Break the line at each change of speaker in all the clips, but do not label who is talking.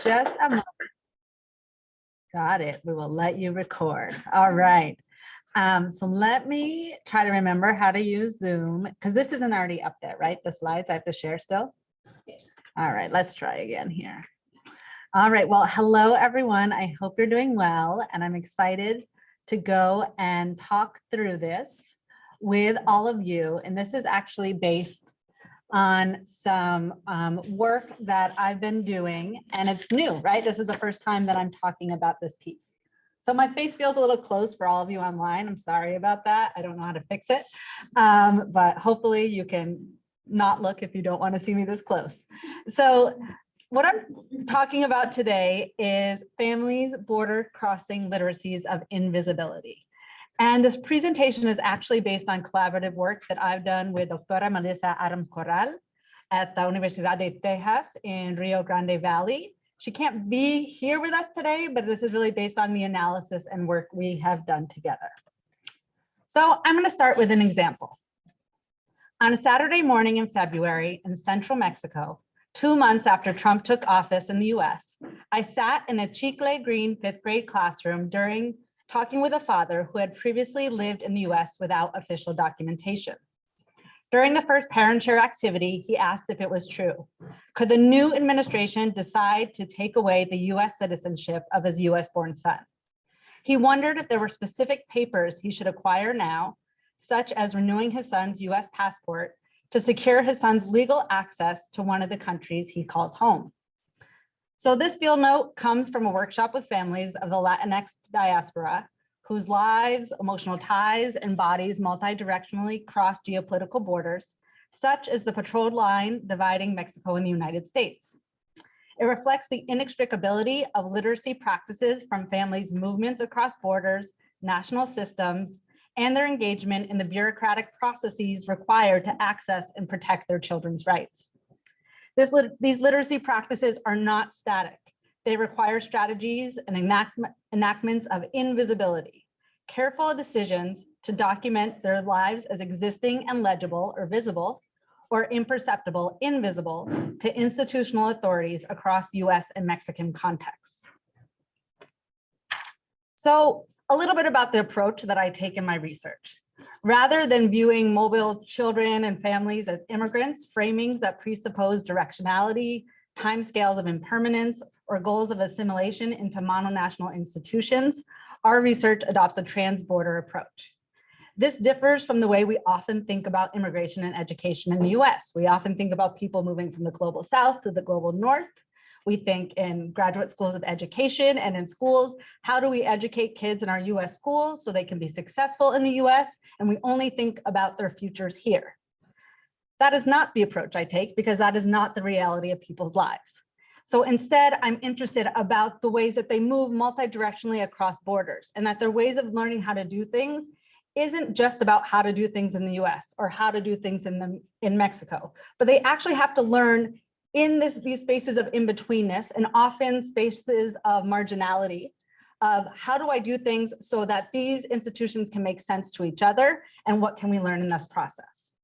Just a moment. Got it. We will let you record. All right. So let me try to remember how to use Zoom because this isn't already up there, right? The slides I have to share still. All right, let's try again here. All right. Well, hello, everyone. I hope you're doing well, and I'm excited to go and talk through this with all of you. And this is actually based on some work that I've been doing, and it's new, right? This is the first time that I'm talking about this piece. So my face feels a little close for all of you online. I'm sorry about that. I don't know how to fix it, but hopefully you can not look if you don't want to see me this close. So what I'm talking about today is families border crossing literacies of invisibility. And this presentation is actually based on collaborative work that I've done with Doctora Melissa Adams Corral at the Universidad de Texas in Rio Grande Valley. She can't be here with us today, but this is really based on the analysis and work we have done together. So I'm going to start with an example. On a Saturday morning in February in central Mexico, 2 months after Trump took office in the US, I sat in a Chicle Green 5th grade classroom talking with a father who had previously lived in the US without official documentation. During the first parent-share activity, he asked if it was true. Could the new administration decide to take away the US citizenship of his US-born son? He wondered if there were specific papers he should acquire now, such as renewing his son's US passport to secure his son's legal access to one of the countries he calls home. So this field note comes from a workshop with families of the Latinx diaspora whose lives, emotional ties, and bodies multi-directionally cross geopolitical borders, such as the patrolled line dividing Mexico and the United States. It reflects the inextricability of literacy practices from families' movements across borders, national systems, and their engagement in the bureaucratic processes required to access and protect their children's rights. These literacy practices are not static. They require strategies and enactments of invisibility, careful decisions to document their lives as existing and legible or visible, or imperceptible, invisible to institutional authorities across US and Mexican contexts. So a little bit about the approach that I take in my research. Rather than viewing mobile children and families as immigrants, framings that presuppose directionality, timescales of impermanence, or goals of assimilation into mononational institutions, our research adopts a trans-border approach. This differs from the way we often think about immigration and education in the US. We often think about people moving from the global South to the global North. We think in graduate schools of education and in schools, how do we educate kids in our US schools so they can be successful in the US? And we only think about their futures here. That is not the approach I take because that is not the reality of people's lives. So instead, I'm interested about the ways that they move multi-directionally across borders and that their ways of learning how to do things isn't just about how to do things in the US or how to do things in Mexico, but they actually have to learn in these spaces of in-betweenness and often spaces of marginality of how do I do things so that these institutions can make sense to each other and what can we learn in this process.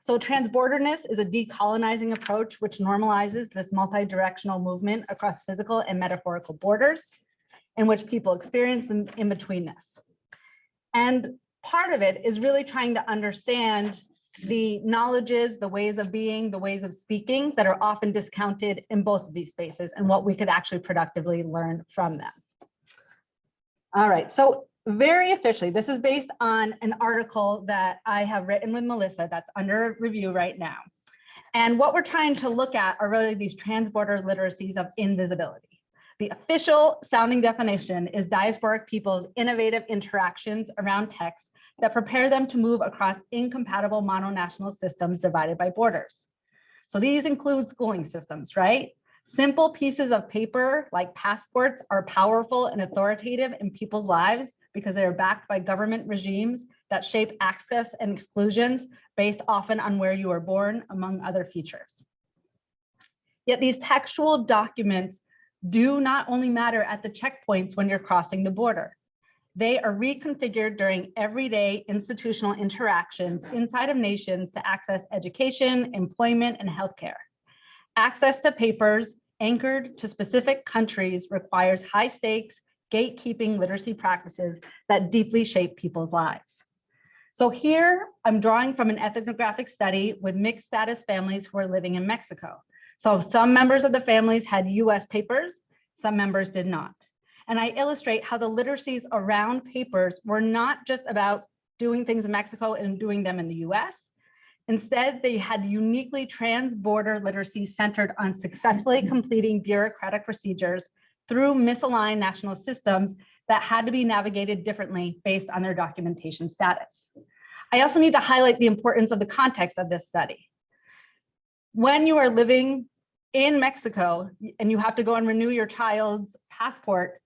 So transborderness is a decolonizing approach which normalizes this multi-directional movement across physical and metaphorical borders in which people experience the in-betweenness. And part of it is really trying to understand the knowledges, the ways of being, the ways of speaking that are often discounted in both of these spaces and what we could actually productively learn from them. All right, so very officially, this is based on an article that I have written with Melissa that's under review right now. And what we're trying to look at are really these transborder literacies of invisibility. The official sounding definition is diasporic people's innovative interactions around text that prepare them to move across incompatible mononational systems divided by borders. So these include schooling systems, right? Simple pieces of paper like passports are powerful and authoritative in people's lives because they are backed by government regimes that shape access and exclusions based often on where you were born, among other features. Yet these textual documents do not only matter at the checkpoints when you're crossing the border. They are reconfigured during everyday institutional interactions inside of nations to access education, employment, and healthcare. Access to papers anchored to specific countries requires high stakes, gatekeeping literacy practices that deeply shape people's lives. So here I'm drawing from an ethnographic study with mixed status families who are living in Mexico. So some members of the families had US papers, some members did not. And I illustrate how the literacies around papers were not just about doing things in Mexico and doing them in the US. Instead, they had uniquely trans-border literacy centered on successfully completing bureaucratic procedures through misaligned national systems that had to be navigated differently based on their documentation status. I also need to highlight the importance of the context of this study. When you are living in Mexico and you have to go and renew your child's passport,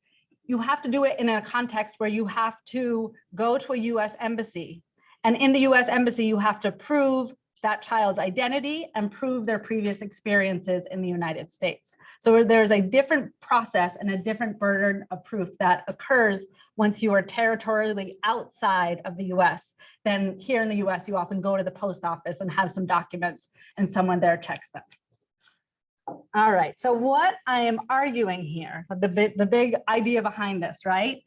you have to do it in a context where you have to go to a US embassy. And in the US embassy, you have to prove that child's identity and prove their previous experiences in the United States. So there's a different process and a different burden of proof that occurs once you are territorially outside of the US. Then here in the US, you often go to the post office and have some documents and someone there checks them. All right, so what I am arguing here, the big idea behind this, right,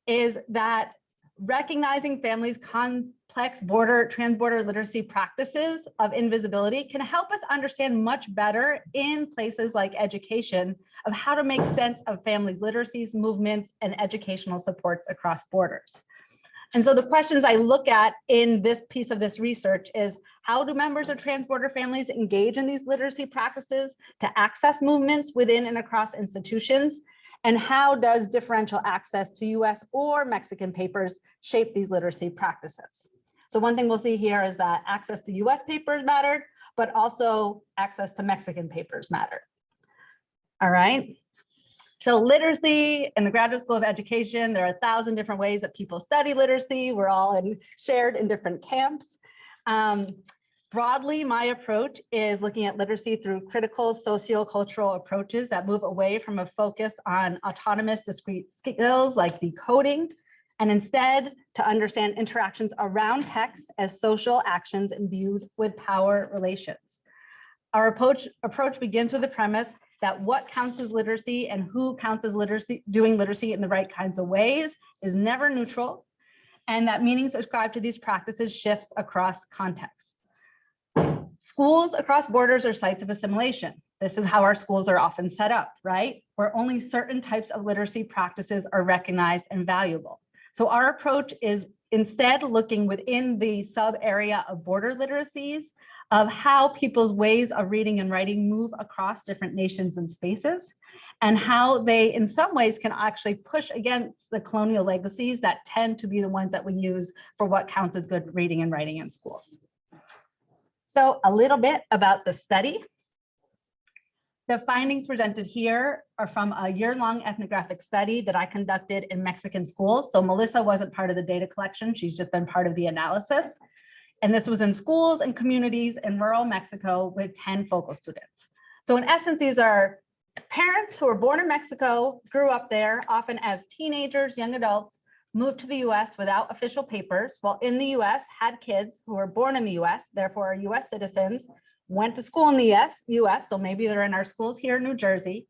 is that recognizing families' complex transborder literacy practices of invisibility can help us understand much better in places like education of how to make sense of families' literacies, movements, and educational supports across borders. And so the questions I look at in this piece of this research is, how do members of transborder families engage in these literacy practices to access movements within and across institutions? And how does differential access to US or Mexican papers shape these literacy practices? So one thing we'll see here is that access to US papers mattered, but also access to Mexican papers mattered. All right. So literacy in the Graduate School of Education, there are 1,000 different ways that people study literacy. We're all shared in different camps. Broadly, my approach is looking at literacy through critical sociocultural approaches that move away from a focus on autonomous discrete skills like decoding, and instead to understand interactions around text as social actions imbued with power relations. Our approach begins with the premise that what counts as literacy and who counts as doing literacy in the right kinds of ways is never neutral, and that meanings ascribed to these practices shifts across contexts. Schools across borders are sites of assimilation. This is how our schools are often set up, right? Where only certain types of literacy practices are recognized and valuable. So our approach is instead looking within the sub area of border literacies of how people's ways of reading and writing move across different nations and spaces, and how they in some ways can actually push against the colonial legacies that tend to be the ones that we use for what counts as good reading and writing in schools. So a little bit about the study. The findings presented here are from a year-long ethnographic study that I conducted in Mexican schools. So Melissa wasn't part of the data collection. She's just been part of the analysis. And this was in schools and communities in rural Mexico with 10 focal students. So in essence, these are parents who were born in Mexico, grew up there, often as teenagers, young adults, moved to the US without official papers, while in the US had kids who were born in the US, therefore are US citizens, went to school in the US, so maybe they're in our schools here in New Jersey,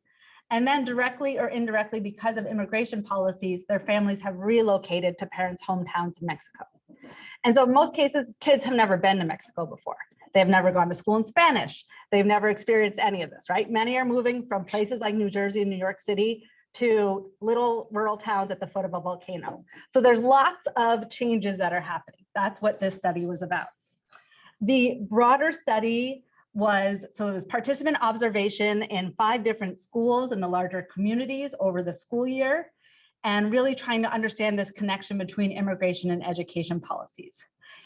and then directly or indirectly because of immigration policies, their families have relocated to parents' hometowns in Mexico. And so in most cases, kids have never been to Mexico before. They've never gone to school in Spanish. They've never experienced any of this, right? Many are moving from places like New Jersey and New York City to little rural towns at the foot of a volcano. So there's lots of changes that are happening. That's what this study was about. The broader study it was participant observation in 5 different schools in the larger communities over the school year, and really trying to understand this connection between immigration and education policies.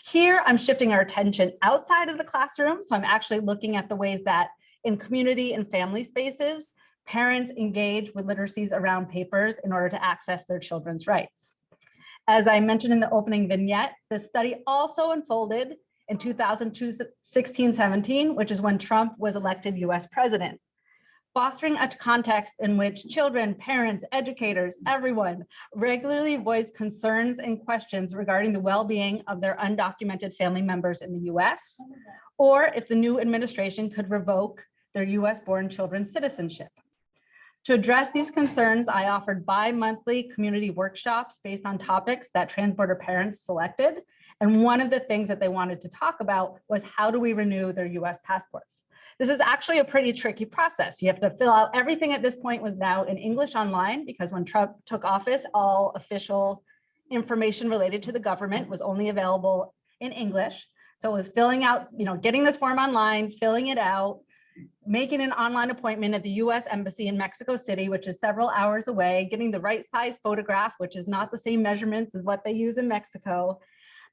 Here, I'm shifting our attention outside of the classroom. So I'm actually looking at the ways that in community and family spaces, parents engage with literacies around papers in order to access their children's rights. As I mentioned in the opening vignette, this study also unfolded in 2016-17, which is when Trump was elected US president, fostering a context in which children, parents, educators, everyone regularly voice concerns and questions regarding the well-being of their undocumented family members in the US, or if the new administration could revoke their US-born children's citizenship. To address these concerns, I offered bi-monthly community workshops based on topics that transborder parents selected. And one of the things that they wanted to talk about was how do we renew their US passports? This is actually a pretty tricky process. You have to fill out everything at this point was now in English online, because when Trump took office, all official information related to the government was only available in English. So it was filling out, getting this form online, filling it out, making an online appointment at the US Embassy in Mexico City, which is several hours away, getting the right size photograph, which is not the same measurements as what they use in Mexico,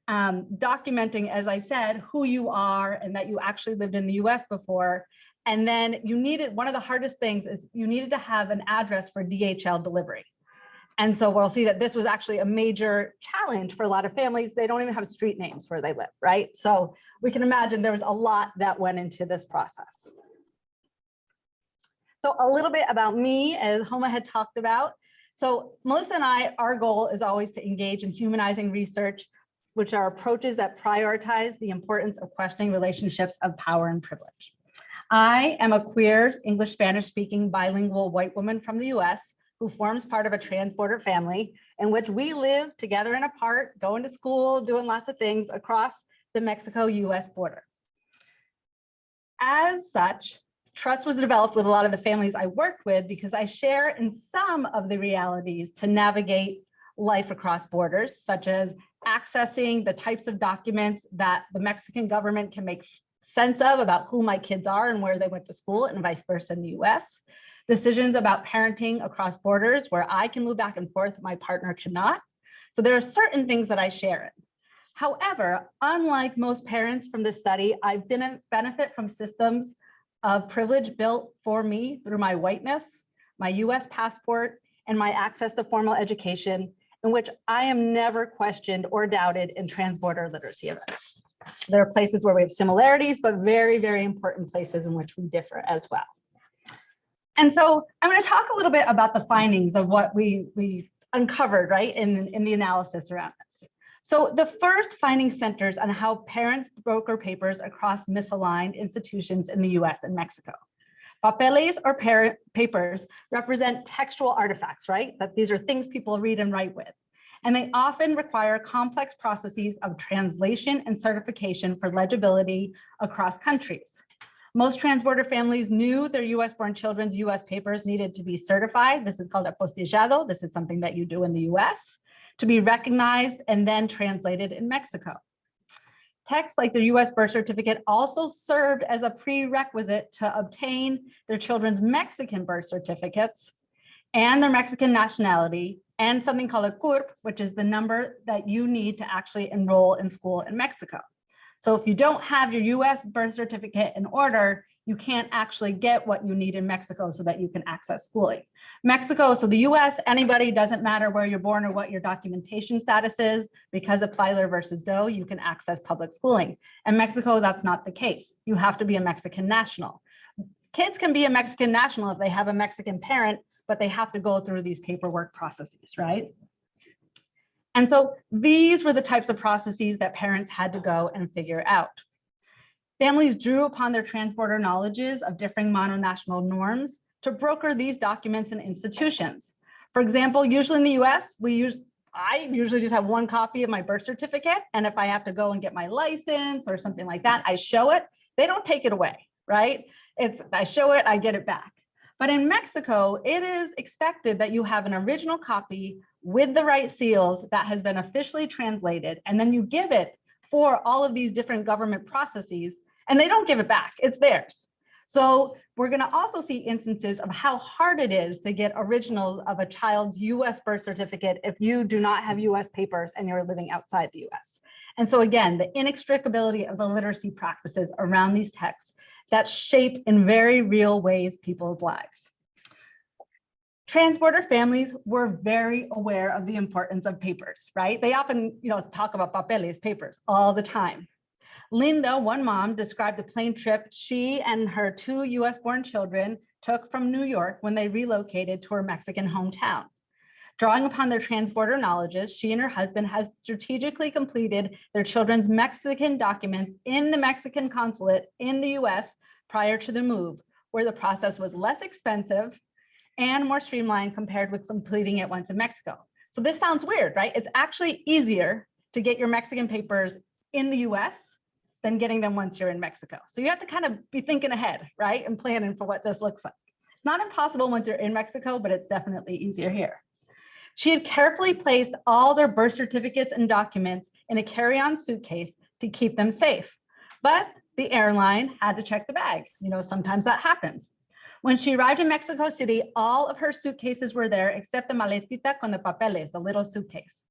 documenting, as I said, who you are and that you actually lived in the US before. And then you needed, one of the hardest things is you needed to have an address for DHL delivery. And so we'll see that this was actually a major challenge for a lot of families. They don't even have street names where they live, right? So we can imagine there was a lot that went into this process. So a little bit about me, as Homa had talked about. So Melissa and I, our goal is always to engage in humanizing research, which are approaches that prioritize the importance of questioning relationships of power and privilege. I am a queer, English, Spanish-speaking bilingual white woman from the US who forms part of a transborder family in which we live together and apart, going to school, doing lots of things across the Mexico-US border. As such, trust was developed with a lot of the families I worked with because I share in some of the realities to navigate life across borders, such as accessing the types of documents that the Mexican government can make sense of about who my kids are and where they went to school, and vice versa in the US. Decisions about parenting across borders where I can move back and forth, my partner cannot. So there are certain things that I share in. However, unlike most parents from this study, I benefit from systems of privilege built for me through my whiteness, my US passport, and my access to formal education, in which I am never questioned or doubted in transborder literacy events. There are places where we have similarities, but very, very important places in which we differ as well. And so I'm going to talk a little bit about the findings of what we uncovered, right, in the analysis around this. So the first finding centers on how parents broker papers across misaligned institutions in the US and Mexico. Papeles or papers represent textual artifacts, right? That these are things people read and write with. And they often require complex processes of translation and certification for legibility across countries. Most transborder families knew their US-born children's US papers needed to be certified. This is called apostillado. This is something that you do in the US, to be recognized and then translated in Mexico. Texts like their US birth certificate also served as a prerequisite to obtain their children's Mexican birth certificates and their Mexican nationality, and something called a CURP, which is the number that you need to actually enroll in school in Mexico. So if you don't have your US birth certificate in order, you can't actually get what you need in Mexico so that you can access schooling. Mexico, so the US, anybody, doesn't matter where you're born or what your documentation status is, because of Plyler versus Doe, you can access public schooling. In Mexico, that's not the case. You have to be a Mexican national. Kids can be a Mexican national if they have a Mexican parent, but they have to go through these paperwork processes, right? And so these were the types of processes that parents had to go and figure out. Families drew upon their transborder knowledges of differing mononational norms to broker these documents in institutions. For example, usually in the US, I usually just have one copy of my birth certificate. And if I have to go and get my license or something like that, I show it. They don't take it away, right? I show it, I get it back. But in Mexico, it is expected that you have an original copy with the right seals that has been officially translated, and then you give it for all of these different government processes, and they don't give it back, it's theirs. So we're gonna also see instances of how hard it is to get originals of a child's US birth certificate if you do not have US papers and you're living outside the US. And so again, the inextricability of the literacy practices around these texts that shape in very real ways people's lives. Transborder families were very aware of the importance of papers, right? They often, talk about papeles, papers, all the time. Linda, one mom, described the plane trip she and her 2 US-born children took from New York when they relocated to her Mexican hometown. Drawing upon their transborder knowledges, she and her husband has strategically completed their children's Mexican documents in the Mexican consulate in the US prior to the move, where the process was less expensive and more streamlined compared with completing it once in Mexico. So this sounds weird, right? It's actually easier to get your Mexican papers in the US than getting them once you're in Mexico. So you have to kind of be thinking ahead, right? And planning for what this looks like. It's not impossible once you're in Mexico, but it's definitely easier here. She had carefully placed all their birth certificates and documents in a carry-on suitcase to keep them safe. But the airline had to check the bag. You know, sometimes that happens. When she arrived in Mexico City, all of her suitcases were there except the maletita con the papeles, the little suitcase.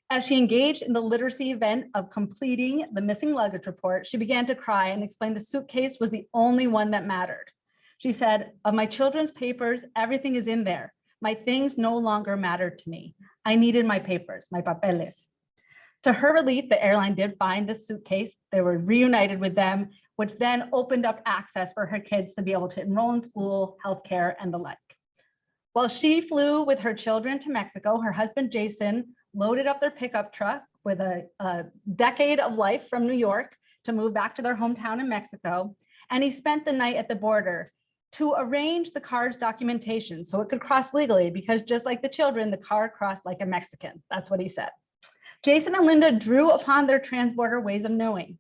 As she engaged in the literacy event of completing the missing luggage report, she began to cry and explained the suitcase was the only one that mattered. She said, of my children's papers, everything is in there. My things no longer mattered to me. I needed my papers, my papeles. To her relief, the airline did find the suitcase. They were reunited with them, which then opened up access for her kids to be able to enroll in school, healthcare, and the like. While she flew with her children to Mexico, her husband, Jason, loaded up their pickup truck with a decade of life from New York to move back to their hometown in Mexico. And he spent the night at the border to arrange the car's documentation so it could cross legally, because just like the children, the car crossed like a Mexican. That's what he said. Jason and Linda drew upon their transborder ways of knowing.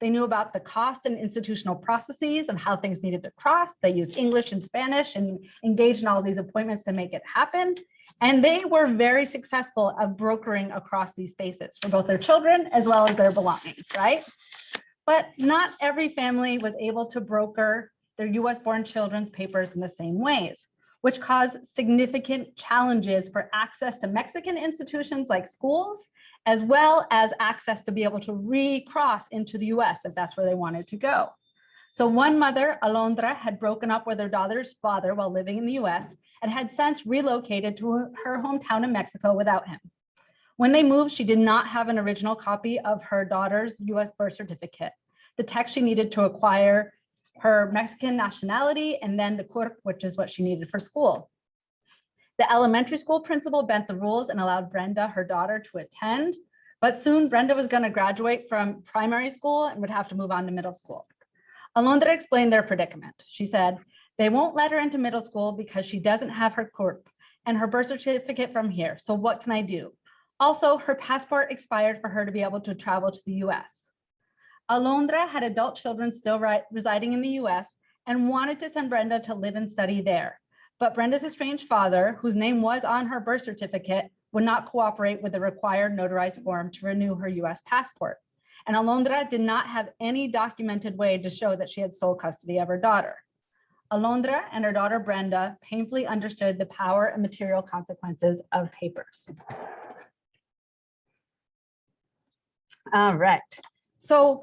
They knew about the cost and institutional processes of how things needed to cross. They used English and Spanish and engaged in all these appointments to make it happen. And they were very successful at brokering across these spaces for both their children as well as their belongings, right? But not every family was able to broker their US-born children's papers in the same ways, which caused significant challenges for access to Mexican institutions like schools, as well as access to be able to recross into the US if that's where they wanted to go. So one mother, Alondra, had broken up with her daughter's father while living in the US and had since relocated to her hometown in Mexico without him. When they moved, she did not have an original copy of her daughter's US birth certificate, the text she needed to acquire her Mexican nationality, and then the CURP, which is what she needed for school. The elementary school principal bent the rules and allowed Brenda, her daughter, to attend, but soon Brenda was going to graduate from primary school and would have to move on to middle school. Alondra explained their predicament. She said, they won't let her into middle school because she doesn't have her CURP and her birth certificate from here, so what can I do? Also, her passport expired for her to be able to travel to the US. Alondra had adult children still residing in the US and wanted to send Brenda to live and study there. But Brenda's estranged father, whose name was on her birth certificate, would not cooperate with the required notarized form to renew her US passport. And Alondra did not have any documented way to show that she had sole custody of her daughter. Alondra and her daughter Brenda painfully understood the power and material consequences of papers. All right. So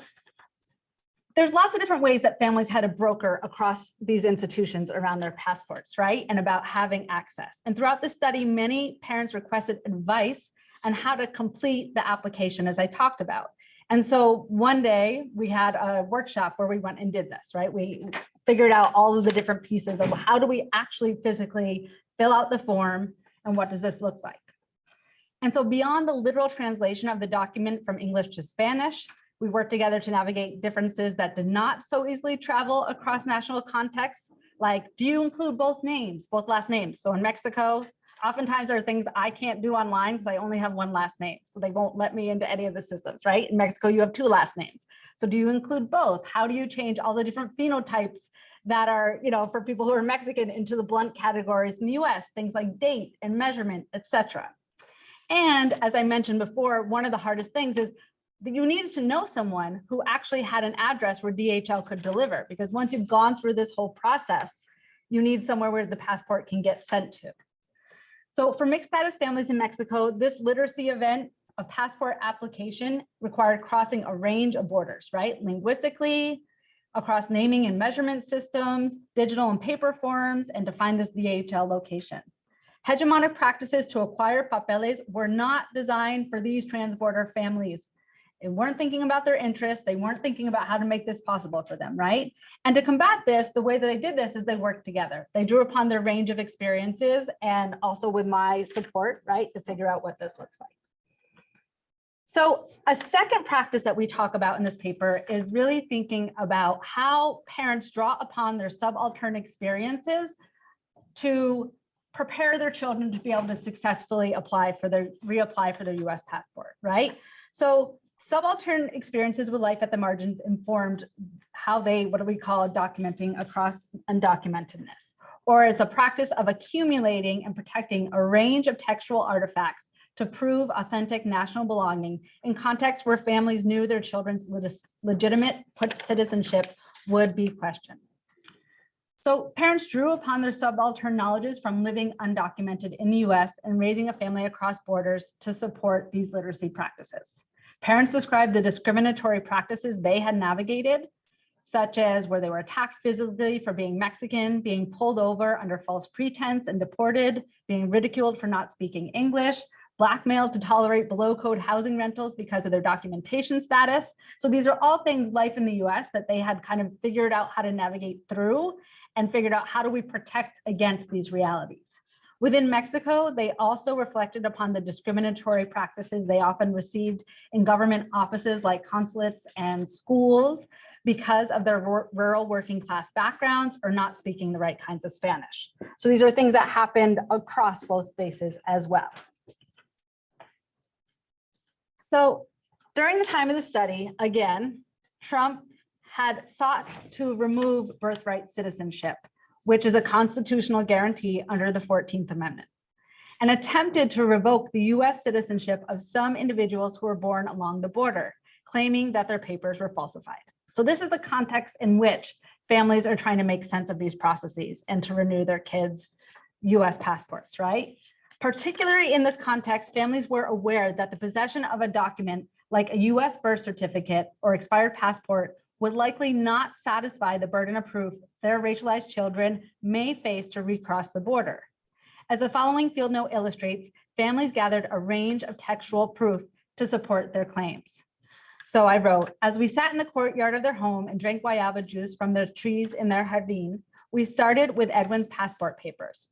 there's lots of different ways that families had to broker across these institutions around their passports, right? And about having access. And throughout the study, many parents requested advice on how to complete the application, as I talked about. And so one day we had a workshop where we went and did this, right? We figured out all of the different pieces of how do we actually physically fill out the form and what does this look like? And so beyond the literal translation of the document from English to Spanish, we worked together to navigate differences that did not so easily travel across national contexts, like, do you include both names, both last names? So in Mexico, oftentimes there are things I can't do online because I only have one last name. So they won't let me into any of the systems, right? In Mexico, you have two last names. So do you include both? How do you change all the different phenotypes that are, you know, for people who are Mexican into the blunt categories in the US, things like date and measurement, etc. And as I mentioned before, one of the hardest things is that you needed to know someone who actually had an address where DHL could deliver, because once you've gone through this whole process, you need somewhere where the passport can get sent to. So for mixed status families in Mexico, this literacy event of passport application required crossing a range of borders, right? Linguistically, across naming and measurement systems, digital and paper forms, and to find this DHL location. Hegemonic practices to acquire papeles were not designed for these transborder families. They weren't thinking about their interests. They weren't thinking about how to make this possible for them, right? And to combat this, the way that they did this is they worked together. They drew upon their range of experiences and also with my support, right, to figure out what this looks like. So a second practice that we talk about in this paper is really thinking about how parents draw upon their subaltern experiences to prepare their children to be able to successfully reapply for their US passport, right? So subaltern experiences with life at the margins informed how they, what do we call documenting across undocumentedness, or as a practice of accumulating and protecting a range of textual artifacts to prove authentic national belonging in contexts where families knew their children's legitimate citizenship would be questioned. So parents drew upon their subaltern knowledges from living undocumented in the US and raising a family across borders to support these literacy practices. Parents described the discriminatory practices they had navigated, such as where they were attacked physically for being Mexican, being pulled over under false pretense and deported, being ridiculed for not speaking English, blackmailed to tolerate below code housing rentals because of their documentation status. So these are all things life in the US that they had kind of figured out how to navigate through and figured out how do we protect against these realities. Within Mexico, they also reflected upon the discriminatory practices they often received in government offices like consulates and schools because of their rural working class backgrounds or not speaking the right kinds of Spanish. So these are things that happened across both spaces as well. So during the time of the study, again, Trump had sought to remove birthright citizenship, which is a constitutional guarantee under the 14th Amendment, and attempted to revoke the US citizenship of some individuals who were born along the border, claiming that their papers were falsified. So this is the context in which families are trying to make sense of these processes and to renew their kids' US passports, right? Particularly in this context, families were aware that the possession of a document like a US birth certificate or expired passport would likely not satisfy the burden of proof their racialized children may face to recross the border. As the following field note illustrates, families gathered a range of textual proof to support their claims. So I wrote, as we sat in the courtyard of their home and drank guayaba juice from the trees in their jardín, we started with Edwin's passport papers.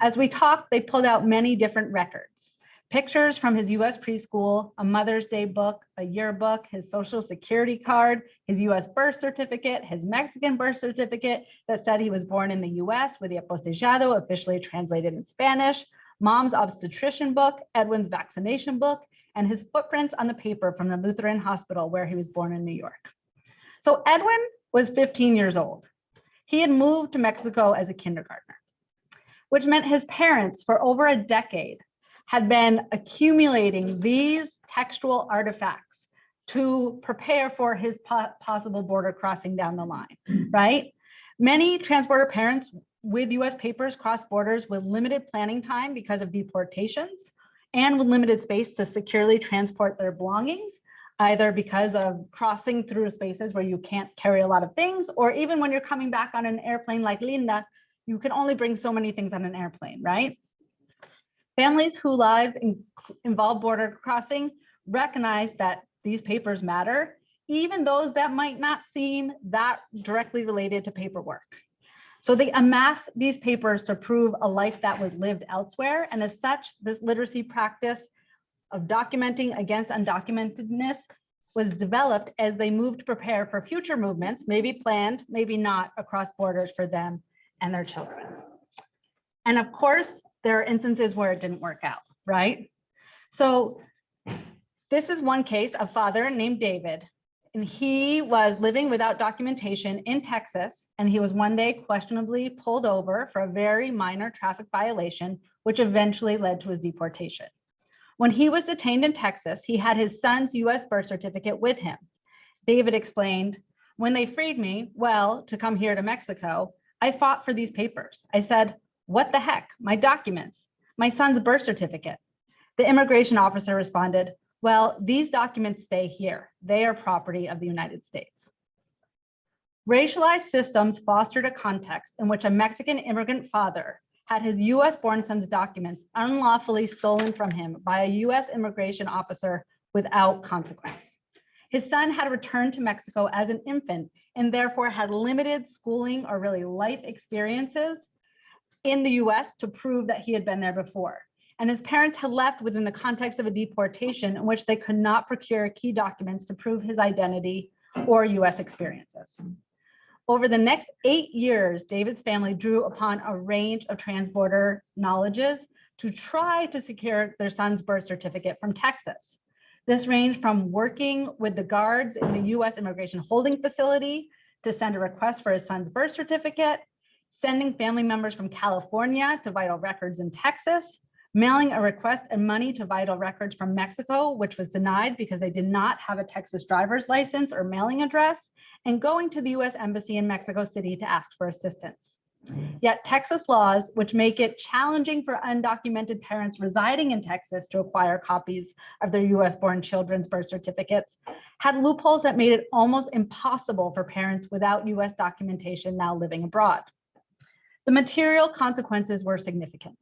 As we talked, they pulled out many different records. Pictures from his US preschool, a Mother's Day book, a yearbook, his social security card, his US birth certificate, his Mexican birth certificate that said he was born in the US with the apostillado officially translated in Spanish, mom's obstetrician book, Edwin's vaccination book, and his footprints on the paper from the Lutheran hospital where he was born in New York. So Edwin was 15 years old. He had moved to Mexico as a kindergartner, which meant his parents for over a decade had been accumulating these textual artifacts to prepare for his possible border crossing down the line, right? Many transporter parents with US papers cross borders with limited planning time because of deportations and with limited space to securely transport their belongings, either because of crossing through spaces where you can't carry a lot of things, or even when you're coming back on an airplane like Linda, you can only bring so many things on an airplane, right? Families whose lives involve border crossing recognize that these papers matter, even those that might not seem that directly related to paperwork. So they amass these papers to prove a life that was lived elsewhere. And as such, this literacy practice of documenting against undocumentedness was developed as they moved to prepare for future movements, maybe planned, maybe not, across borders for them and their children. And of course, there are instances where it didn't work out, right? So this is one case, a father named David, and he was living without documentation in Texas, and he was one day questionably pulled over for a very minor traffic violation, which eventually led to his deportation. When he was detained in Texas, he had his son's US birth certificate with him. David explained, when they freed me, well, to come here to Mexico, I fought for these papers. I said, what the heck, my documents, my son's birth certificate. The immigration officer responded, well, these documents stay here. They are property of the United States. Racialized systems fostered a context in which a Mexican immigrant father had his US-born son's documents unlawfully stolen from him by a US immigration officer without consequence. His son had returned to Mexico as an infant and therefore had limited schooling or really life experiences in the US to prove that he had been there before. And his parents had left within the context of a deportation in which they could not procure key documents to prove his identity or US experiences. Over the next 8 years, David's family drew upon a range of transborder knowledges to try to secure their son's birth certificate from Texas. This ranged from working with the guards in the US immigration holding facility to send a request for his son's birth certificate, sending family members from California to vital records in Texas, mailing a request and money to vital records from Mexico, which was denied because they did not have a Texas driver's license or mailing address, and going to the US Embassy in Mexico City to ask for assistance. Yet Texas laws, which make it challenging for undocumented parents residing in Texas to acquire copies of their US-born children's birth certificates, had loopholes that made it almost impossible for parents without US documentation now living abroad. The material consequences were significant.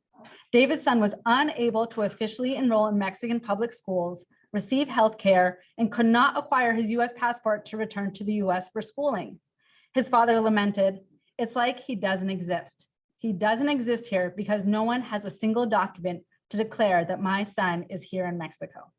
David's son was unable to officially enroll in Mexican public schools, receive health care, and could not acquire his US passport to return to the US for schooling. His father lamented, "It's like he doesn't exist. He doesn't exist here because no one has a single document to declare that my son is here in Mexico."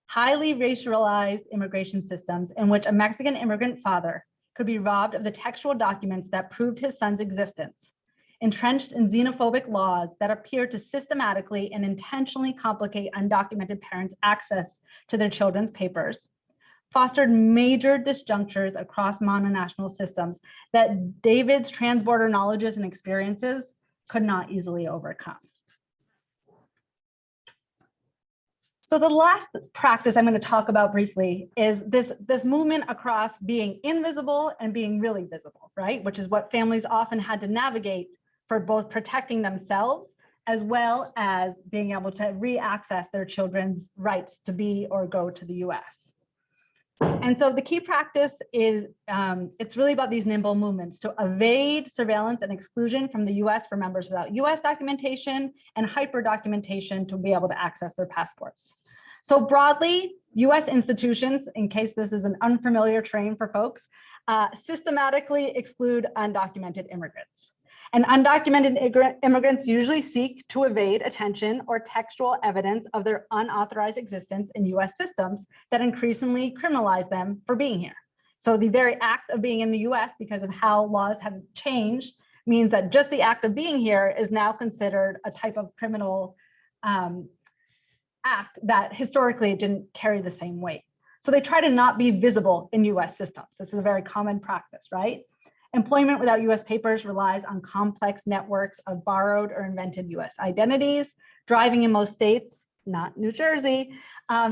Highly racialized immigration systems in which a Mexican immigrant father could be robbed of the textual documents that proved his son's existence, entrenched in xenophobic laws that appear to systematically and intentionally complicate undocumented parents' access to their children's papers, fostered major disjunctures across mononational systems that David's transborder knowledges and experiences could not easily overcome. So the last practice I'm going to talk about briefly is this movement across being invisible and being really visible, right? Which is what families often had to navigate for both protecting themselves as well as being able to re-access their children's rights to be or go to the US. And so the key practice is, it's really about these nimble movements to evade surveillance and exclusion from the US for members without US documentation and hyper documentation to be able to access their passports. So broadly, US institutions, in case this is an unfamiliar term for folks, systematically exclude undocumented immigrants. And undocumented immigrants usually seek to evade attention or textual evidence of their unauthorized existence in US systems that increasingly criminalize them for being here. So the very act of being in the US, because of how laws have changed, means that just the act of being here is now considered a type of criminal act that historically didn't carry the same weight. So they try to not be visible in US systems. This is a very common practice, right? Employment without US papers relies on complex networks of borrowed or invented US identities. Driving in most states, not New Jersey,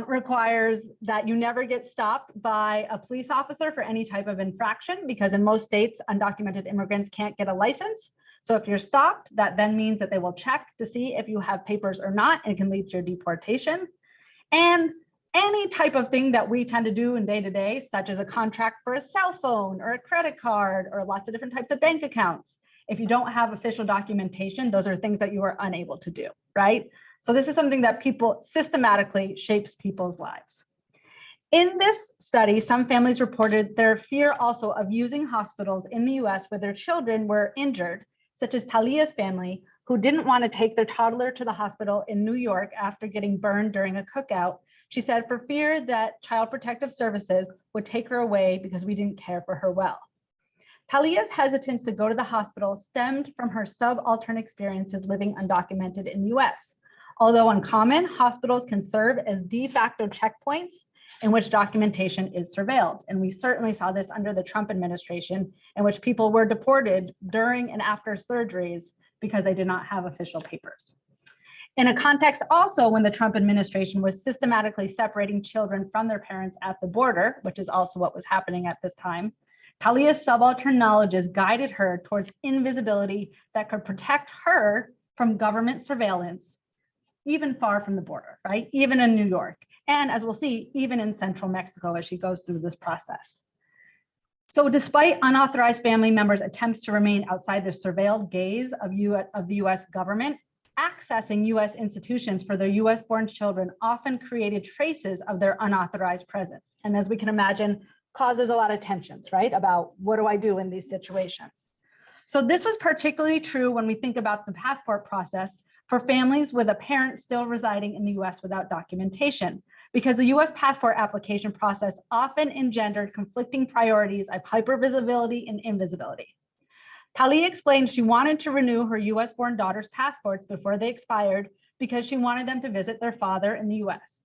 requires that you never get stopped by a police officer for any type of infraction, because in most states, undocumented immigrants can't get a license. So if you're stopped, that then means that they will check to see if you have papers or not, and can lead to your deportation. And any type of thing that we tend to do in day to day, such as a contract for a cell phone or a credit card or lots of different types of bank accounts, if you don't have official documentation, those are things that you are unable to do, right? So this is something that people systematically shapes people's lives. In this study, some families reported their fear also of using hospitals in the US where their children were injured, such as Talia's family, who didn't want to take their toddler to the hospital in New York after getting burned during a cookout. She said, for fear that Child Protective Services would take her away because we didn't care for her well. Talia's hesitance to go to the hospital stemmed from her subaltern experiences living undocumented in the US. Although uncommon, hospitals can serve as de facto checkpoints in which documentation is surveilled. And we certainly saw this under the Trump administration, in which people were deported during and after surgeries because they did not have official papers. In a context also when the Trump administration was systematically separating children from their parents at the border, which is also what was happening at this time, Talia's subaltern knowledges guided her towards invisibility that could protect her from government surveillance, even far from the border, right? Even in New York. And as we'll see, even in central Mexico as she goes through this process. So despite unauthorized family members' attempts to remain outside the surveilled gaze of the US government, accessing US institutions for their US-born children often created traces of their unauthorized presence. And as we can imagine, causes a lot of tensions, right? About what do I do in these situations? So this was particularly true when we think about the passport process for families with a parent still residing in the US without documentation, because the US passport application process often engendered conflicting priorities of hypervisibility and invisibility. Talia explained she wanted to renew her US-born daughter's passports before they expired because she wanted them to visit their father in the US.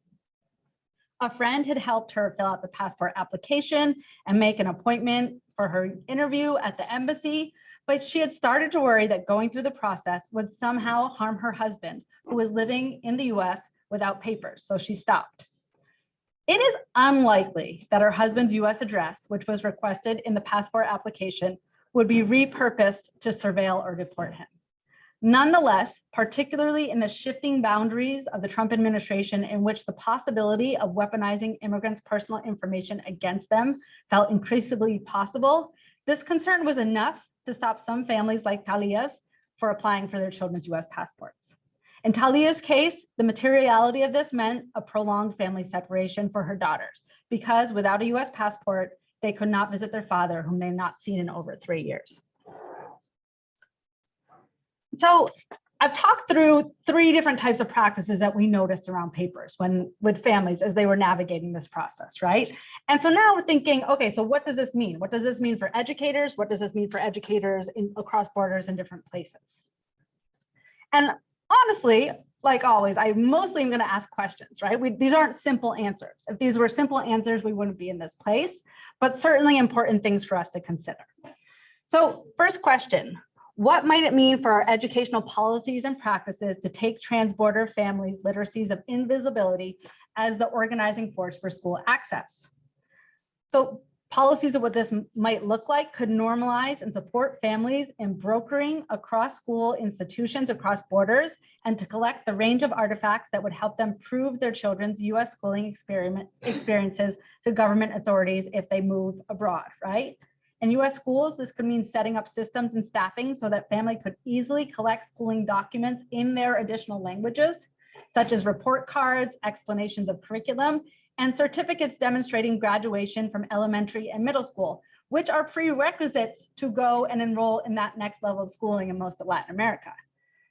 A friend had helped her fill out the passport application and make an appointment for her interview at the embassy, but she had started to worry that going through the process would somehow harm her husband, who was living in the US without papers, so she stopped. It is unlikely that her husband's US address, which was requested in the passport application, would be repurposed to surveil or deport him. Nonetheless, particularly in the shifting boundaries of the Trump administration, in which the possibility of weaponizing immigrants' personal information against them felt increasingly possible, this concern was enough to stop some families like Talia's for applying for their children's US passports. In Talia's case, the materiality of this meant a prolonged family separation for her daughters, because without a US passport, they could not visit their father, whom they had not seen in over 3 years. So I've talked through 3 different types of practices that we noticed around papers with families as they were navigating this process, right? And so now we're thinking, okay, so what does this mean? What does this mean for educators? What does this mean for educators across borders in different places? And honestly, like always, I mostly am going to ask questions, right? These aren't simple answers. If these were simple answers, we wouldn't be in this place, but certainly important things for us to consider. So first question, what might it mean for our educational policies and practices to take transborder families' literacies of invisibility as the organizing force for school access? So policies of what this might look like could normalize and support families in brokering across school institutions across borders, and to collect the range of artifacts that would help them prove their children's US schooling experiences to government authorities if they move abroad, right? In US schools, this could mean setting up systems and staffing so that family could easily collect schooling documents in their additional languages, such as report cards, explanations of curriculum, and certificates demonstrating graduation from elementary and middle school, which are prerequisites to go and enroll in that next level of schooling in most of Latin America.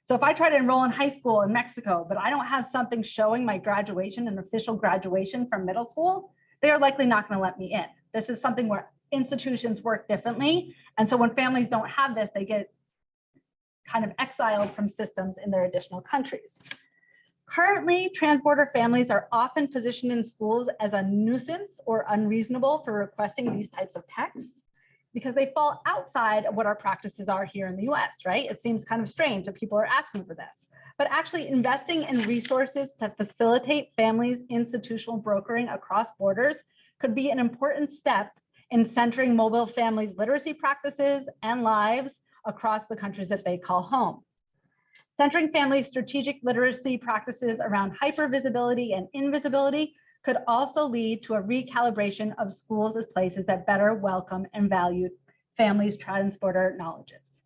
So if I try to enroll in high school in Mexico, but I don't have something showing my graduation and official graduation from middle school, they are likely not going to let me in. This is something where institutions work differently. And so when families don't have this, they get kind of exiled from systems in their additional countries. Currently, transborder families are often positioned in schools as a nuisance or unreasonable for requesting these types of texts, because they fall outside of what our practices are here in the US, right? It seems kind of strange that people are asking for this, but actually investing in resources to facilitate families' institutional brokering across borders could be an important step in centering mobile families' literacy practices and lives across the countries that they call home. Centering families' strategic literacy practices around hypervisibility and invisibility could also lead to a recalibration of schools as places that better welcome and value families' transborder knowledges.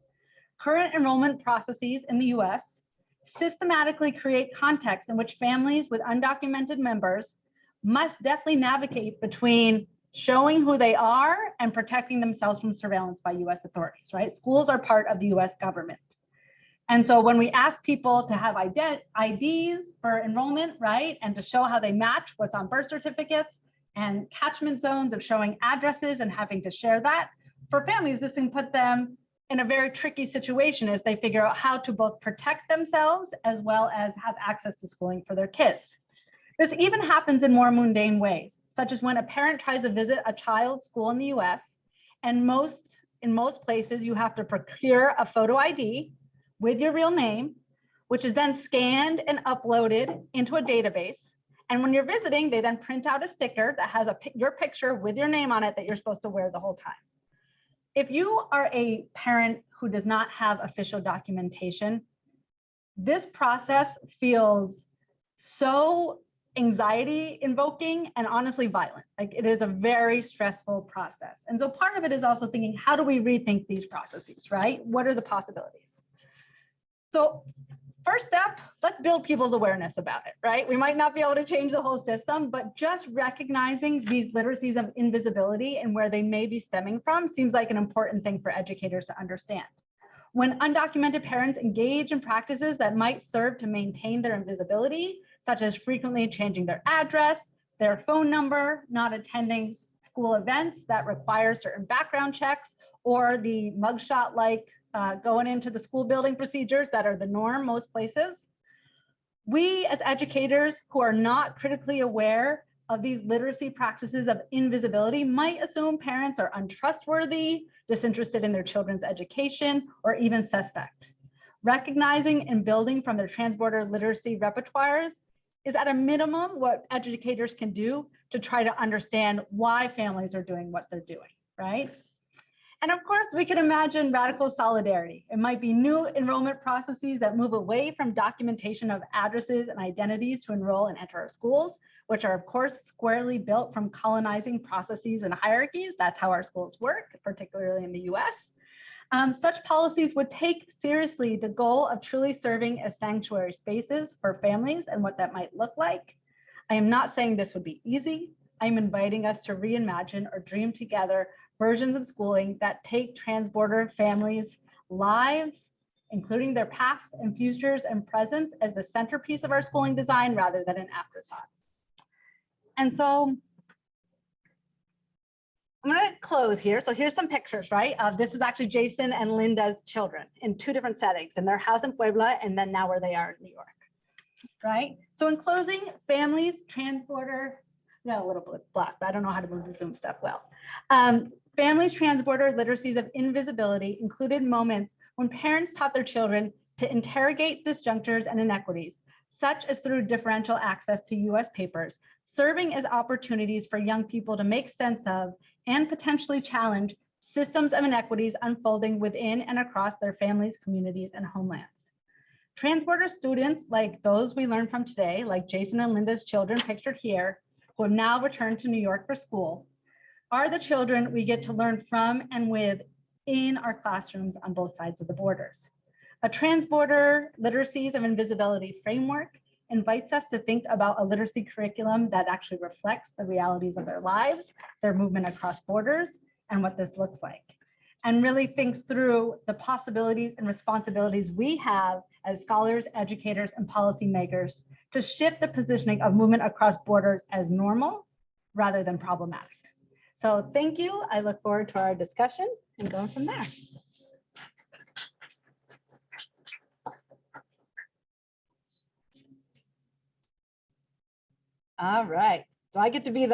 Current enrollment processes in the US systematically create contexts in which families with undocumented members must definitely navigate between showing who they are and protecting themselves from surveillance by US authorities, right? Schools are part of the US government. And so when we ask people to have IDs for enrollment, right, and to show how they match what's on birth certificates and catchment zones of showing addresses and having to share that, for families, this can put them in a very tricky situation as they figure out how to both protect themselves as well as have access to schooling for their kids. This even happens in more mundane ways, such as when a parent tries to visit a child's school in the US, and in most places you have to procure a photo ID with your real name, which is then scanned and uploaded into a database. And when you're visiting, they then print out a sticker that has your picture with your name on it that you're supposed to wear the whole time. If you are a parent who does not have official documentation, this process feels so anxiety invoking and honestly violent. Like, it is a very stressful process. And so part of it is also thinking, how do we rethink these processes, right? What are the possibilities? So first step, let's build people's awareness about it, right? We might not be able to change the whole system, but just recognizing these literacies of invisibility and where they may be stemming from seems like an important thing for educators to understand. When undocumented parents engage in practices that might serve to maintain their invisibility, such as frequently changing their address, their phone number, not attending school events that require certain background checks, or the mugshot-like going into the school building procedures that are the norm most places. We as educators who are not critically aware of these literacy practices of invisibility might assume parents are untrustworthy, disinterested in their children's education, or even suspect. Recognizing and building from their transborder literacy repertoires is at a minimum what educators can do to try to understand why families are doing what they're doing, right? And of course, we can imagine radical solidarity. It might be new enrollment processes that move away from documentation of addresses and identities to enroll and enter our schools, which are of course squarely built from colonizing processes and hierarchies. That's how our schools work, particularly in the US. Such policies would take seriously the goal of truly serving as sanctuary spaces for families and what that might look like. I am not saying this would be easy. I'm inviting us to reimagine or dream together versions of schooling that take transborder families' lives, including their pasts and futures and presents, as the centerpiece of our schooling design rather than an afterthought. And so I'm going to close here. So here's some pictures, right? This is actually Jason and Linda's children in two different settings, in their house in Puebla and then now where they are in New York, right? So in closing, families, transborder, got a little bit black, but I don't know how to move the Zoom stuff well. Families, transborder literacies of invisibility included moments when parents taught their children to interrogate disjunctures and inequities, such as through differential access to US papers, serving as opportunities for young people to make sense of and potentially challenge systems of inequities unfolding within and across their families, communities, and homelands. Transborder students like those we learned from today, like Jason and Linda's children pictured here, who have now returned to New York for school, are the children we get to learn from and with in our classrooms on both sides of the borders. A transborder literacies of invisibility framework invites us to think about a literacy curriculum that actually reflects the realities of their lives, their movement across borders, and what this looks like. And really thinks through the possibilities and responsibilities we have as scholars, educators, and policymakers to shift the positioning of movement across borders as normal rather than problematic. So thank you. I look forward to our discussion and going from there. All right. So I get to be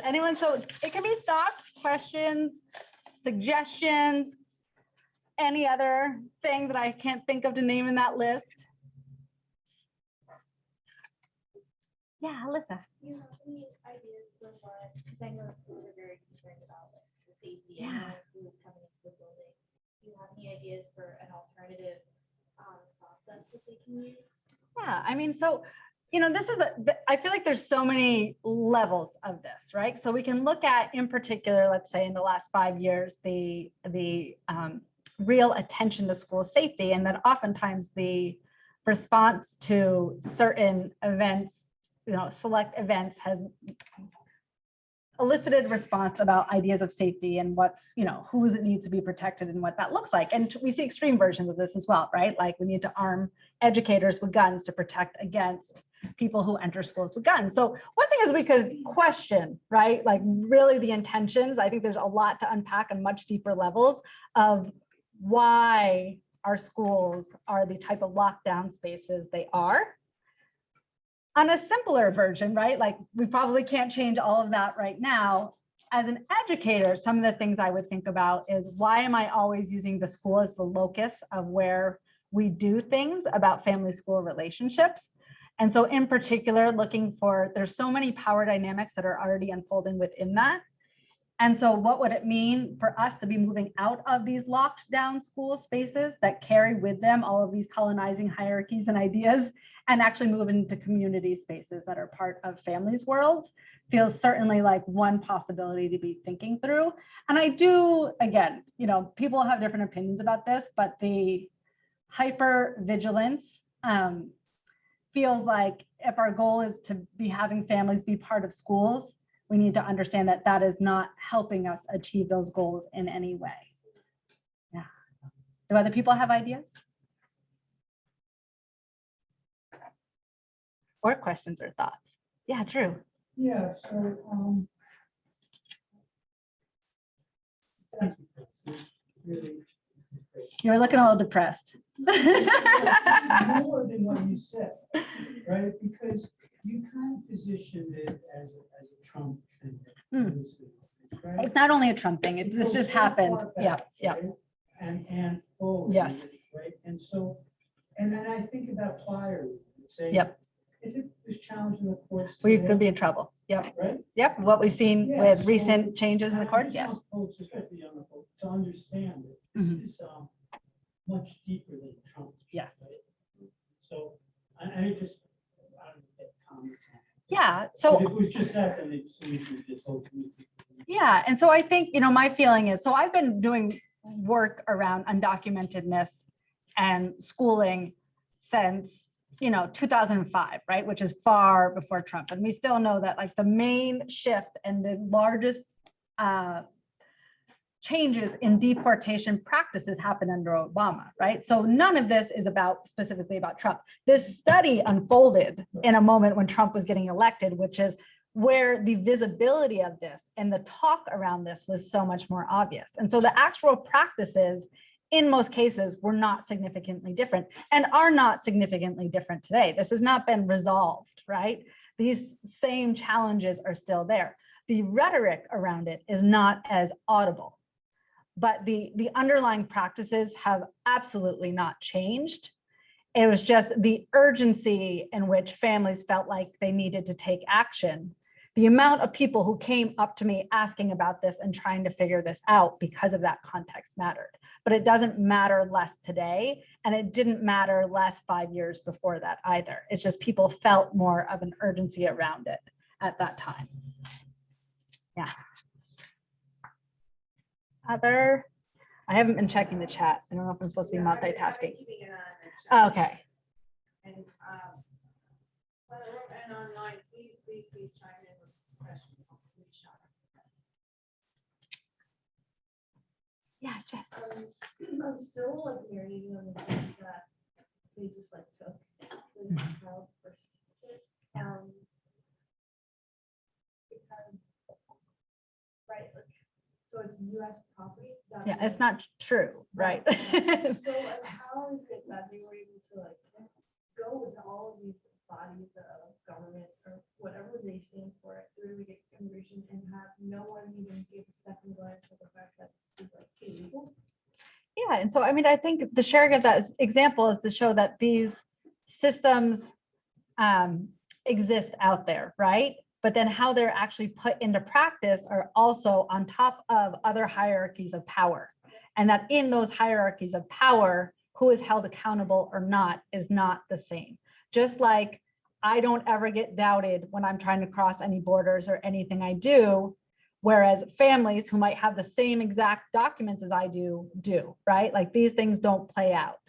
anyone? So it can be thoughts, questions, suggestions, any other thing that I can't think of to name in that list. Yeah, Alyssa.
Do you have any ideas for what, because I know schools are very concerned about like school safety and who is coming into the building. Do you have any ideas for an alternative process that they can use?
Yeah, I mean, so, you know, this is, I feel like there's so many levels of this, right? So we can look at, in particular, let's say in the last 5 years, the real attention to school safety, and that oftentimes the response to certain events, you know, select events has elicited response about ideas of safety and what, you know, who's it needs to be protected and what that looks like. And we see extreme versions of this as well, right? Like we need to arm educators with guns to protect against people who enter schools with guns. So one thing is we could question, right? Like really the intentions. I think there's a lot to unpack on much deeper levels of why our schools are the type of lockdown spaces they are. On a simpler version, right? Like we probably can't change all of that right now. As an educator, some of the things I would think about is why am I always using the school as the locus of where we do things about family-school relationships? And so in particular, looking for, there's so many power dynamics that are already unfolding within that. And so what would it mean for us to be moving out of these locked down school spaces that carry with them all of these colonizing hierarchies and ideas and actually move into community spaces that are part of families' worlds? Feels certainly like one possibility to be thinking through. And I do, again, you know, people have different opinions about this, but the hyper vigilance feels like if our goal is to be having families be part of schools, we need to understand that that is not helping us achieve those goals in any way. Yeah. Do other people have ideas? Or questions or thoughts? Yeah, Drew.
Yeah, so, thank you. Chris. It's really great.
You're looking a little depressed.
More than what you said, right? Because you kind of positioned it as a Trump thing. Right?
It's not only a Trump thing, this
Goes
just
so
happened.
far
Yeah,
back,
yeah.
right? And forward.
Yes.
Right, and so, and then I think about Plyer, saying.
Yep.
If it was challenged in the courts.
We
today,
could be in trouble. Yep,
Right?
yep. What we've seen
Yeah,
with
so
recent changes in the
I
courts,
just
yes.
want folks, especially young folks, to understand that
Mhm.
this is much deeper than Trump.
Yes.
Right? So, I just, I don't get comments on it.
Yeah,
If
so,
it was just that, then the solution is just hopefully.
yeah. And so I think, my feeling is, so I've been doing work around undocumentedness and schooling since 2005, right? Which is far before Trump. And we still know that like the main shift and the largest changes in deportation practices happened under Obama, right? So none of this is specifically about Trump. This study unfolded in a moment when Trump was getting elected, which is where the visibility of this and the talk around this was so much more obvious. And so the actual practices in most cases were not significantly different and are not significantly different today. This has not been resolved, right? These same challenges are still there. The rhetoric around it is not as audible, but the underlying practices have absolutely not changed. It was just the urgency in which families felt like they needed to take action. The amount of people who came up to me asking about this and trying to figure this out because of that context mattered. But it doesn't matter less today, and it didn't matter less 5 years before that either. It's just people felt more of an urgency around it at that time. Yeah. I haven't been checking the chat. I don't know if I'm supposed to be multitasking. Oh, okay.
And and online, please chime in with questions.
Yeah, Jess.
I'm still like marinating on the fact that they just like took the child's birth certificate, because, right, like, so it's US property. Is that
Yeah,
right?
it's not true, right?
So like, how is it that they were able to like go into all of these bodies of government or whatever they stand for through the immigration and have no one even give a second glance at the fact that this is like illegal?
Yeah, and so I mean, I think the sharing of that example is to show that these systems exist out there, right? But then how they're actually put into practice are also on top of other hierarchies of power. And that in those hierarchies of power, who is held accountable or not is not the same. Just like I don't ever get doubted when I'm trying to cross any borders or anything I do, whereas families who might have the same exact documents as I do, right? Like these things don't play out.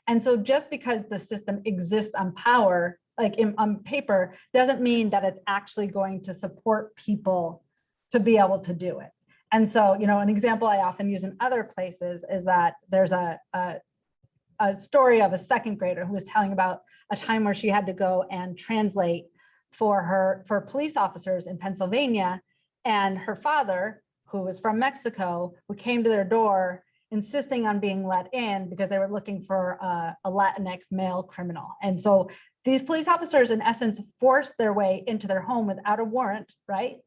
And so just because the system exists on power, like on paper, doesn't mean that it's actually going to support people to be able to do it. And so, an example I often use in other places is that there's a story of a second grader who was telling about a time where she had to go and translate for police officers in Pennsylvania. And her father, who was from Mexico, who came to their door insisting on being let in because they were looking for a Latinx male criminal. And so these police officers, in essence, forced their way into their home without a warrant, right?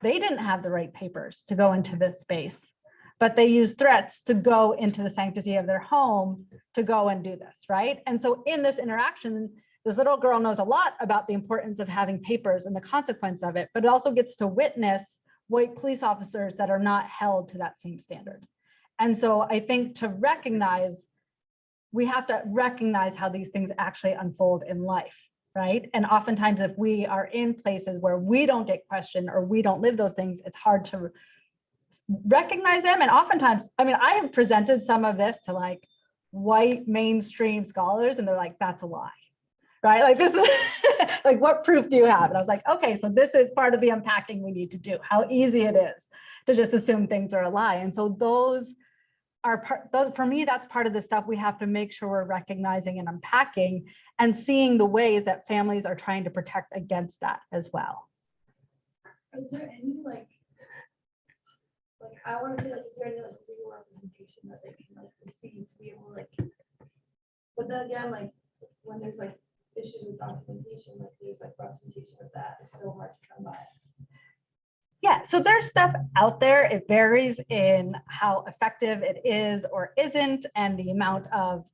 They didn't have the right papers to go into this space, but they used threats to go into the sanctity of their home to go and do this, right? And so in this interaction, this little girl knows a lot about the importance of having papers and the consequence of it, but it also gets to witness white police officers that are not held to that same standard. And so I think we have to recognize how these things actually unfold in life, right? And oftentimes if we are in places where we don't get questioned or we don't live those things, it's hard to recognize them. And oftentimes, I mean, I have presented some of this to like white mainstream scholars and they're like, that's a lie, right? Like this is like, what proof do you have? And I was like, okay, so this is part of the unpacking we need to do, how easy it is to just assume things are a lie. And so those are for me, that's part of the stuff we have to make sure we're recognizing and unpacking and seeing the ways that families are trying to protect against that as well.
Is there any I want to say is there any legal representation that they can receive to be able to but then again, when there's issues with documentation, there's representation of that is so hard to come by.
Yeah, so there's stuff out there. It varies in how effective it is or isn't, and the amount of,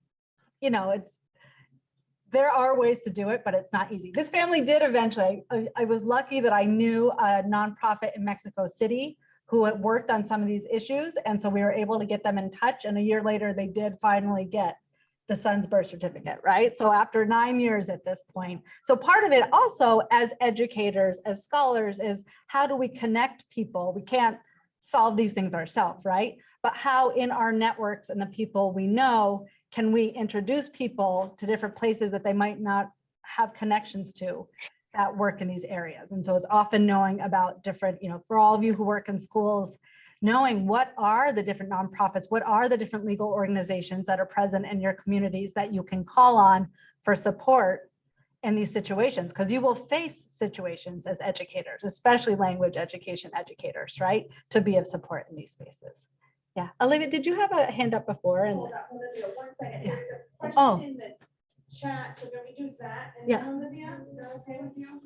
there are ways to do it, but it's not easy. This family did eventually. I was lucky that I knew a nonprofit in Mexico City who had worked on some of these issues. And so we were able to get them in touch. And a year later, they did finally get the son's birth certificate, right? So after 9 years at this point. So part of it also as educators, as scholars, is how do we connect people? We can't solve these things ourselves, right? But how in our networks and the people we know, can we introduce people to different places that they might not have connections to that work in these areas? And so it's often knowing about different, for all of you who work in schools, knowing what are the different nonprofits, what are the different legal organizations that are present in your communities that you can call on for support in these situations, because you will face situations as educators, especially language education educators, right? To be of support in these spaces. Yeah, Olivia, did you have a hand up before? And
Hold on, Olivia, 1 second.
Yeah.
There's a
Oh.
question in the chat, so can we do that? And
Yeah.
then Olivia, is that okay with you?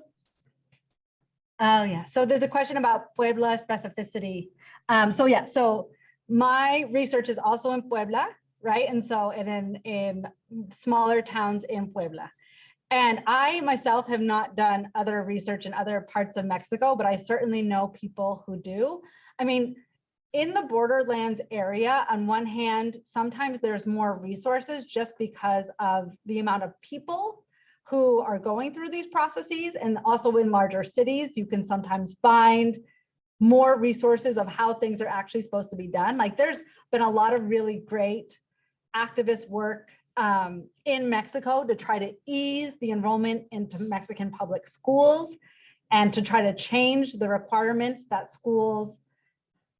Oh, yeah. So there's a question about Puebla specificity. So my research is also in Puebla, right? And so in smaller towns in Puebla. And I myself have not done other research in other parts of Mexico, but I certainly know people who do. I mean, in the borderlands area, on one hand, sometimes there's more resources just because of the amount of people who are going through these processes. And also in larger cities, you can sometimes find more resources of how things are actually supposed to be done. There's been a lot of really great activist work in Mexico to try to ease the enrollment into Mexican public schools and to try to change the requirements that schools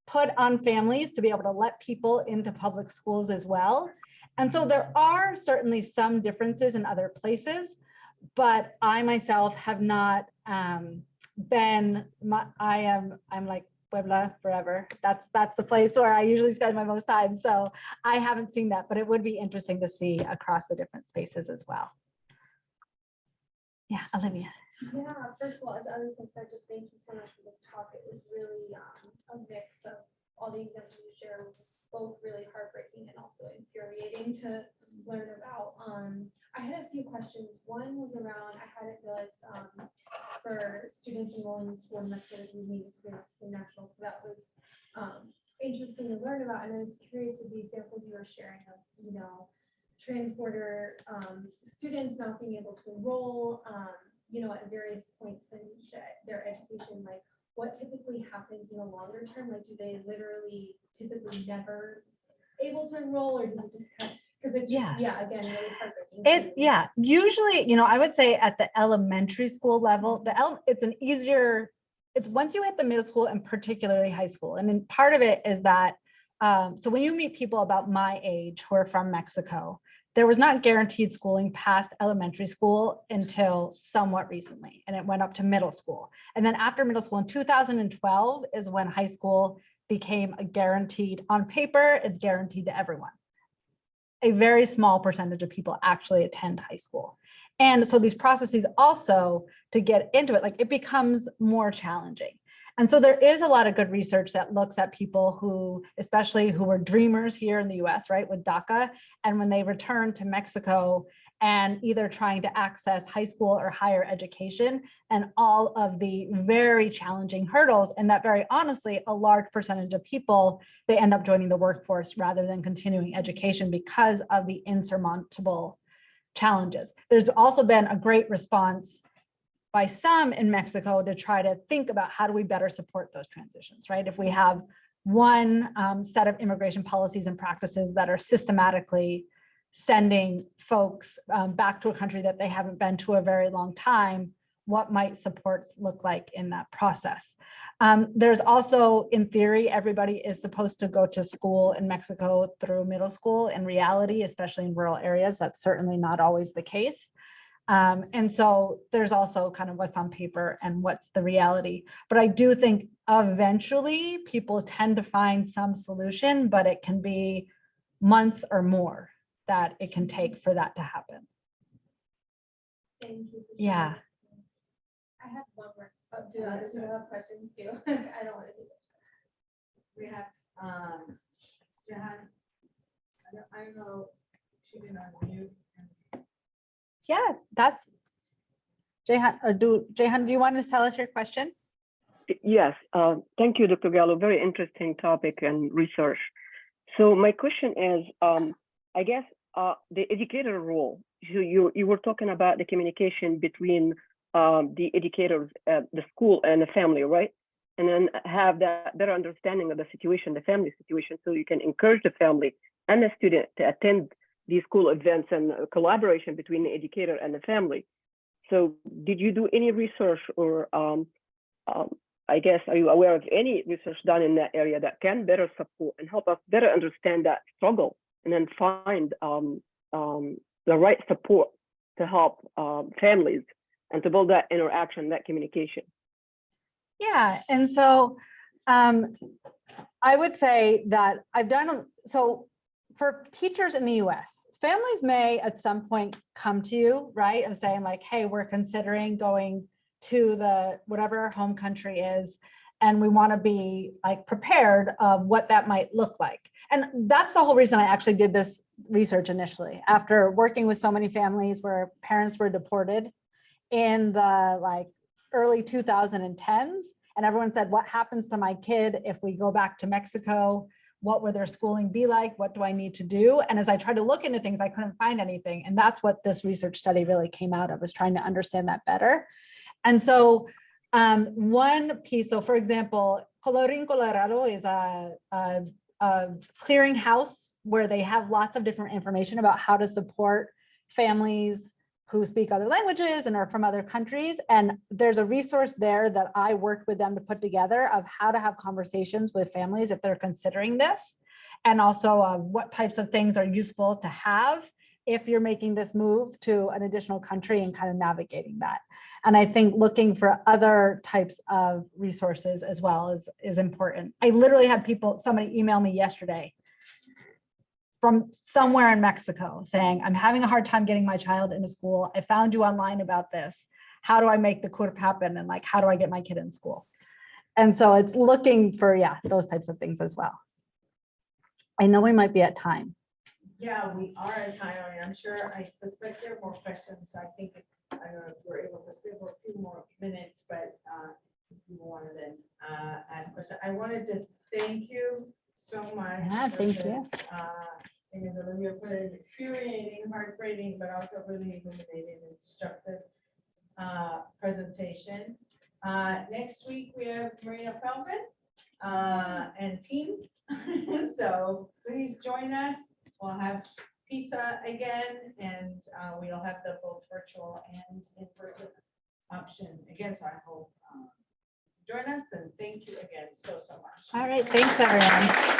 put on families to be able to let people into public schools as well. And so there are certainly some differences in other places, but I myself have not I'm like Puebla forever. That's the place where I usually spend my most time. So I haven't seen that, but it would be interesting to see across the different spaces as well. Yeah, Olivia.
Yeah, first of all, as others have said, just thank you so much for this talk. It was really a mix of all the examples you shared, was both really heartbreaking and also infuriating to learn about. I had a few questions. One was around, I had it realized for students enrolling in school in Mexico, we needed to be Mexican national. So that was interesting to learn about. And I was curious with the examples you were sharing of, transborder students not being able to enroll, at various points in their education, what typically happens in the longer term? Do they literally typically never able to enroll, or does it just kind of, because it's just, again, really heartbreaking.
Usually, I would say at the elementary school level, it's once you hit the middle school and particularly high school. And then part of it is that, so when you meet people about my age who are from Mexico, there was not guaranteed schooling past elementary school until somewhat recently, and it went up to middle school. And then after middle school in 2012 is when high school became a guaranteed, on paper, it's guaranteed to everyone. A very small percentage of people actually attend high school. And so these processes also, to get into it, it becomes more challenging. And so there is a lot of good research that looks at people who, especially who were dreamers here in the US, right, with DACA, and when they return to Mexico and either trying to access high school or higher education, and all of the very challenging hurdles, and that very honestly, a large percentage of people, they end up joining the workforce rather than continuing education because of the insurmountable challenges. There's also been a great response by some in Mexico to try to think about how do we better support those transitions, right? If we have one set of immigration policies and practices that are systematically sending folks back to a country that they haven't been to a very long time, what might supports look like in that process. There's also, in theory, everybody is supposed to go to school in Mexico through middle school. In reality, especially in rural areas, that's certainly not always the case. And so there's also kind of what's on paper and what's the reality. But I do think eventually people tend to find some solution, but it can be months or more that it can take for that to happen.
Thank you. for
Yeah.
sharing. I have one more. Oh, do others have questions too? I don't want to take it.
We have, Jahan. I don't know, she didn't unmute.
Yeah, that's Jehan, Jehan, do you want to tell us your question?
Yes, thank you, Dr. Gallo. Very interesting topic and research. So my question is, I guess the educator role. So you were talking about the communication between the educators at the school and the family, right? And then have that better understanding of the situation, the family situation, so you can encourage the family and the student to attend these school events and collaboration between the educator and the family. So did you do any research or I guess, are you aware of any research done in that area that can better support and help us better understand that struggle and then find the right support to help families and to build that interaction, that communication?
Yeah, and so I would say that I've done, so for teachers in the US, families may at some point come to you, right, of saying like, hey, we're considering going to the whatever our home country is, and we want to be like prepared of what that might look like. And that's the whole reason I actually did this research initially, after working with so many families where parents were deported in the like early 2010s. And everyone said, what happens to my kid if we go back to Mexico? What will their schooling be like? What do I need to do? And as I tried to look into things, I couldn't find anything. And that's what this research study really came out of, was trying to understand that better. And so one piece, so for example, Colorín Colorado is a clearinghouse where they have lots of different information about how to support families who speak other languages and are from other countries. And there's a resource there that I worked with them to put together of how to have conversations with families if they're considering this, and also what types of things are useful to have if you're making this move to an additional country and kind of navigating that. And I think looking for other types of resources as well is important. I literally had somebody email me yesterday from somewhere in Mexico saying, I'm having a hard time getting my child into school. I found you online about this. How do I make the CURP happen? And like, how do I get my kid in school? And so it's looking for, yeah, those types of things as well. I know we might be at time.
Yeah, we are at time. I mean, I'm sure, I suspect there are more questions. So I think, I don't know if we're able to stay for a few more minutes, but if you want to then ask questions. I wanted to thank you so much.
Yeah,
for
thank you.
this, I think it's Olivia put it infuriating, heartbreaking, but also really illuminating and instructive presentation. Next week we have Marina Feldman and team. So please join us. We'll have pizza again, and we'll have the both virtual and in-person option again. So I hope join us, and thank you again so much.
All right, thanks everyone.